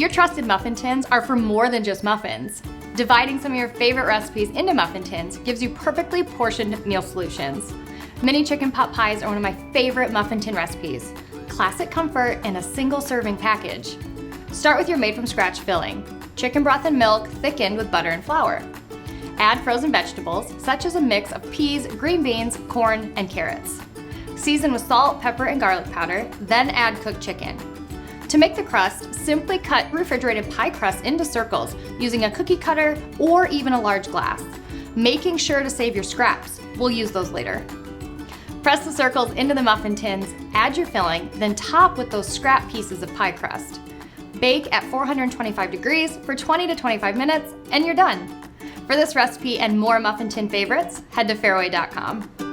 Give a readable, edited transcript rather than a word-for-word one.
Your trusted muffin tins are for more than just muffins. Dividing some of your favorite recipes into muffin tins gives you perfectly portioned meal solutions. Mini chicken pot pies are one of my favorite muffin tin recipes. Classic comfort in a single serving package. Start with your made from scratch filling. Chicken broth and milk thickened with butter and flour. Add frozen vegetables, such as a mix of peas, green beans, corn, and carrots. Season with salt, pepper, and garlic powder, then add cooked chicken. To make the crust, simply cut refrigerated pie crust into circles using a cookie cutter or even a large glass, making sure to save your scraps. We'll use those later. Press the circles into the muffin tins, add your filling, then top with those scrap pieces of pie crust. Bake at 425 degrees for 20 to 25 minutes, and you're done. For this recipe and more muffin tin favorites, head to fairway.com.